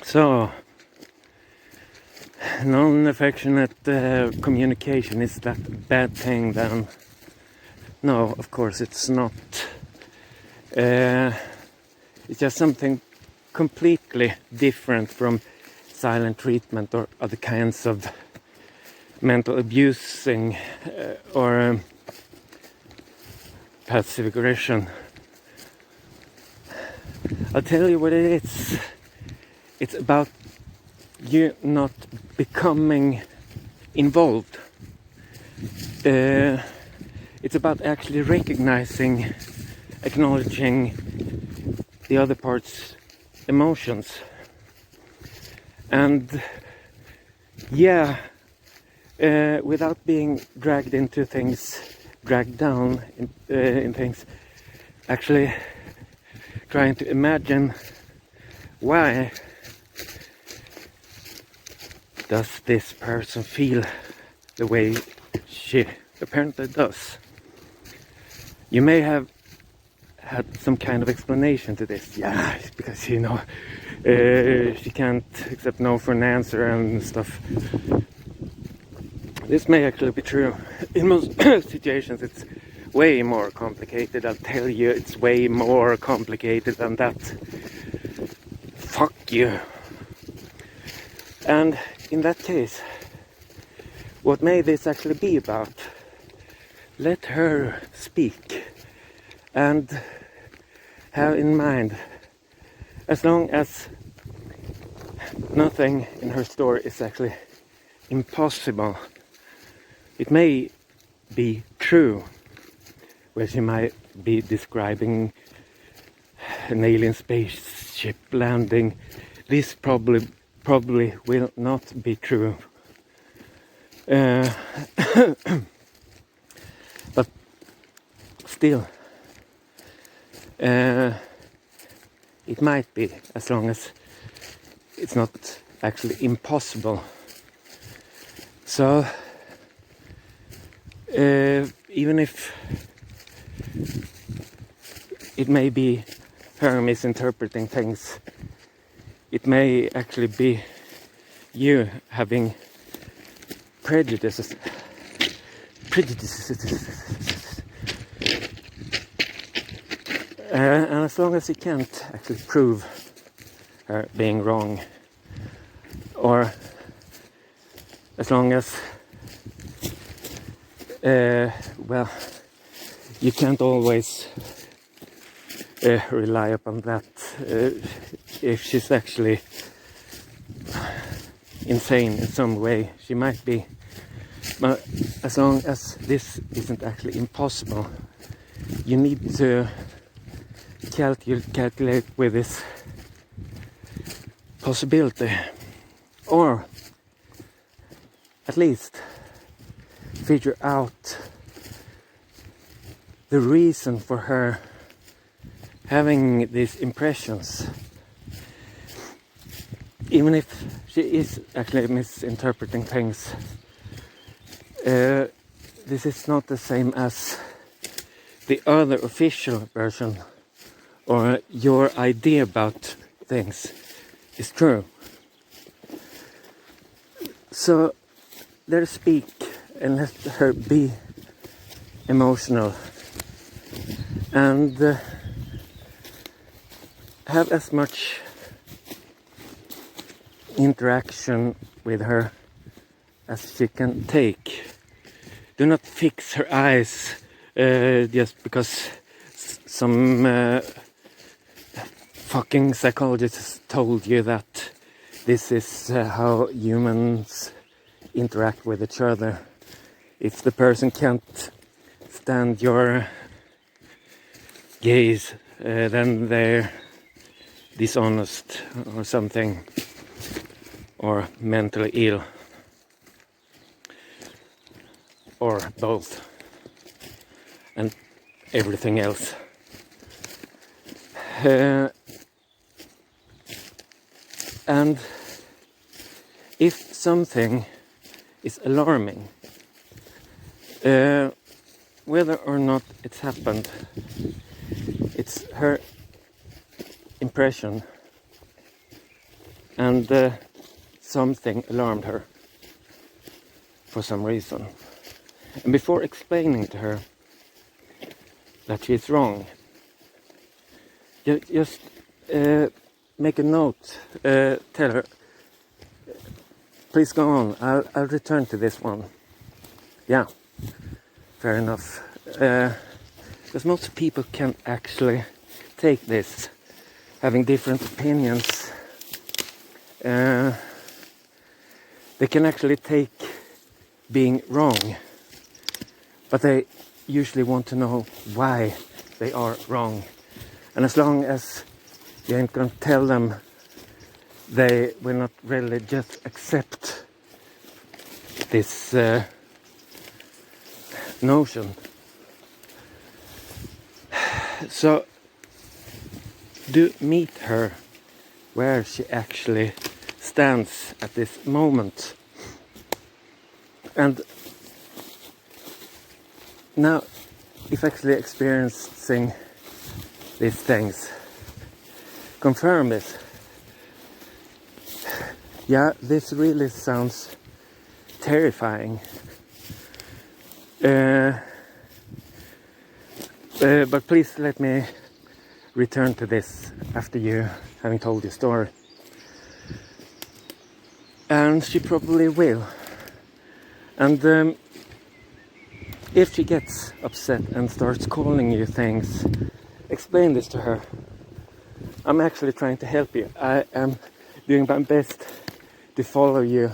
So, non-affectionate communication, is that a bad thing then? No, of course it's not. It's just something completely different from silent treatment or other kinds of mental abusing or passive aggression. I'll tell you what it is. It's about you not becoming involved. It's about actually recognizing, acknowledging the other part's emotions. And yeah, without being dragged into things, dragged down in things, actually trying to imagine why does this person feel the way she apparently does. You may have had some kind of explanation to this. Yeah, because she can't accept no for an answer and stuff. This may actually be true. In most situations it's way more complicated. I'll tell you, it's way more complicated than that. Fuck you. And in that case, what may this actually be about? Let her speak and have in mind, as long as nothing in her story is actually impossible, it may be true, where she might be describing an alien spaceship landing. This probably will not be true. But still, it might be, as long as it's not actually impossible. So even if it may be her misinterpreting things, it may actually be you having prejudices. And as long as you can't actually prove her being wrong, or as long as well, you can't always rely upon that. If she's actually insane in some way, she might be, but as long as this isn't actually impossible, you need to calculate with this possibility, or at least figure out the reason for her having these impressions. Even if she is actually misinterpreting things, this is not the same as the other official version, or your idea about things is true. So let her speak and let her be emotional, and have as much interaction with her as she can take. Do not fix her eyes just because some fucking psychologist told you that this is how humans interact with each other. If the person can't stand your gaze, then they're dishonest or something, or mentally ill, or both, and everything else. And if something is alarming, whether or not it's happened, it's her impression. and something alarmed her for some reason. And before explaining to her that she's wrong, just make a note, tell her, please go on, I'll return to this one. Yeah, fair enough. Because most people can actually take this, having different opinions. They can actually take being wrong, but they usually want to know why they are wrong. And as long as you ain't gonna tell them, they will not really just accept this notion. So do meet her where she actually stands at this moment. And now, if actually experiencing these things, confirm this. Yeah, this really sounds terrifying. But please let me return to this after you having told your story. And she probably will. And if she gets upset and starts calling you things, explain this to her. I'm actually trying to help you. I am doing my best to follow you,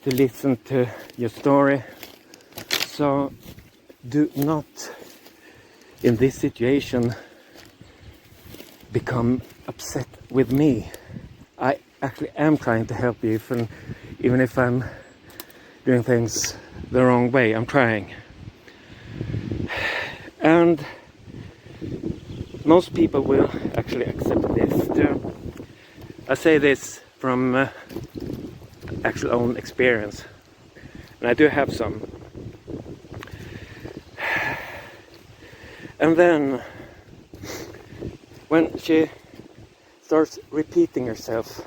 to listen to your story. So do not, in this situation, become upset with me. I actually am trying to help you, even if I'm doing things the wrong way. I'm trying. And most people will actually accept this too. I say this from actual own experience, and I do have some. And then when she starts repeating herself,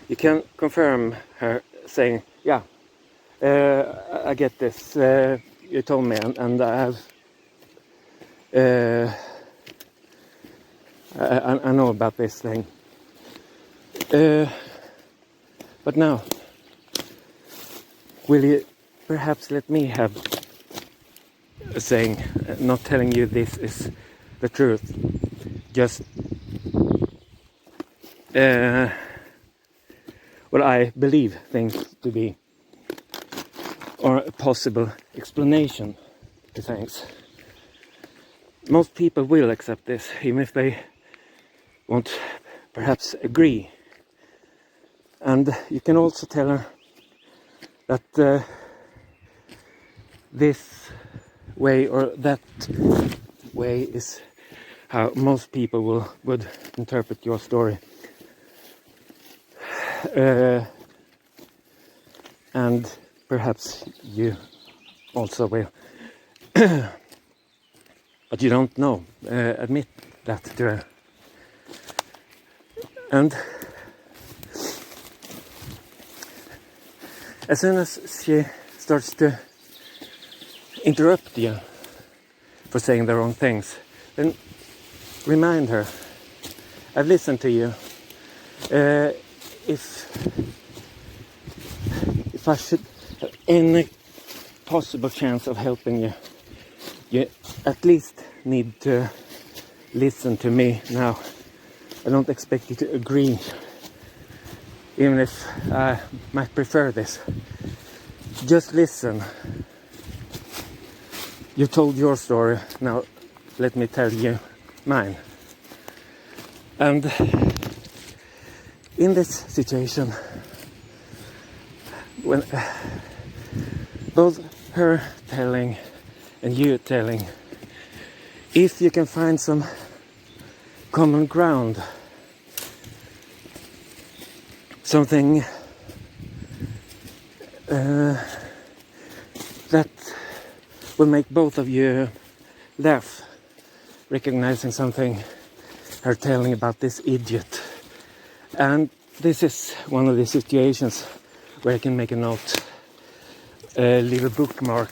you can confirm her saying, yeah, I get this, you told me, and I have I know about this thing. But now, will you perhaps let me have a saying, not telling you this is the truth, just what I believe things to be, or a possible explanation to things. Most people will accept this, even if they won't perhaps agree. And you can also tell her that this way or that way is how most people would interpret your story. And perhaps you also will. But you don't know. Admit that to her. And as soon as she starts to interrupt you for saying the wrong things, then remind her, I've listened to you. If I should have any possible chance of helping you, you at least need to listen to me now. I don't expect you to agree, even if I might prefer this. Just listen. You told your story, now let me tell you mine. And in this situation, when both her telling and you telling, if you can find some common ground, something that will make both of you laugh, recognizing something her telling about this idiot, and this is one of the situations where I can make a note, leave a bookmark,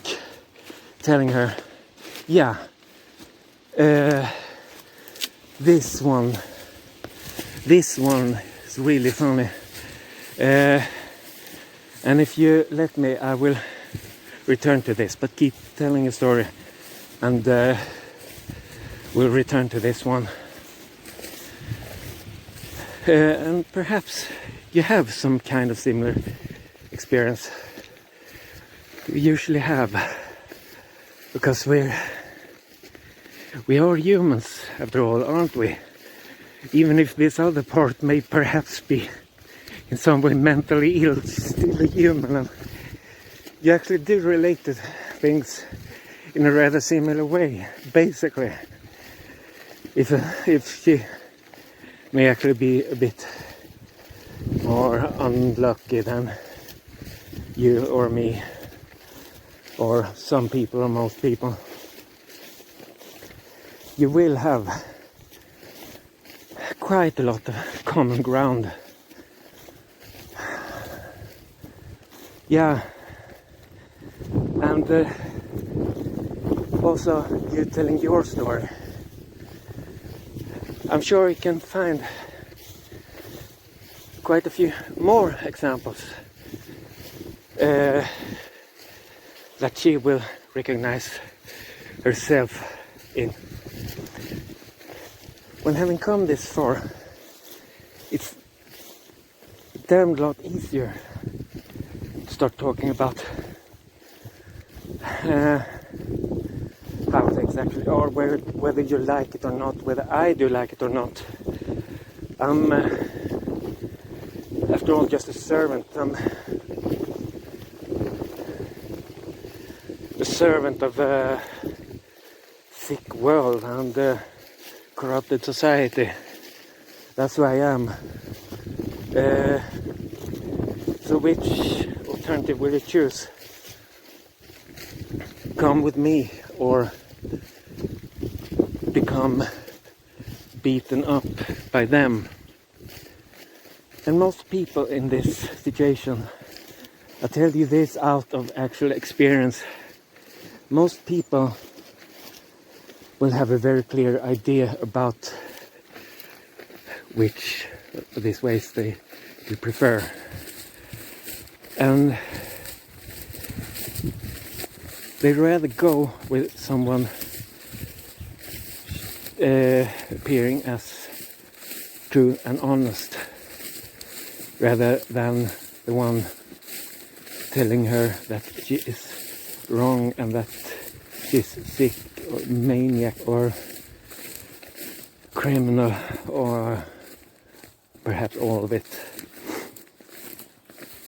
telling her, yeah, this one is really funny, and if you let me, I will return to this, but keep telling a story, and we'll return to this one. And perhaps you have some kind of similar experience. We usually have, because we are humans after all, aren't we? Even if this other part may perhaps be in some way mentally ill, still a human, and you actually do relate to things in a rather similar way, basically. If she may actually be a bit more unlucky than you or me, or some people or most people, you will have quite a lot of common ground. Yeah, and also you telling your story. I'm sure you can find quite a few more examples that she will recognize herself in. When having come this far, it's a damn lot easier to start talking about how things actually are, whether you like it or not, whether I do like it or not. I'm, after all, just a servant. I'm a servant of a sick world and a corrupted society. That's who I am. So which alternative will you choose? Come with me or become beaten up by them? And most people in this situation, I tell you this out of actual experience, most people will have a very clear idea about which of these ways they prefer. And they'd rather go with someone appearing as true and honest, rather than the one telling her that she is wrong and that she's sick or maniac or criminal or perhaps all of it.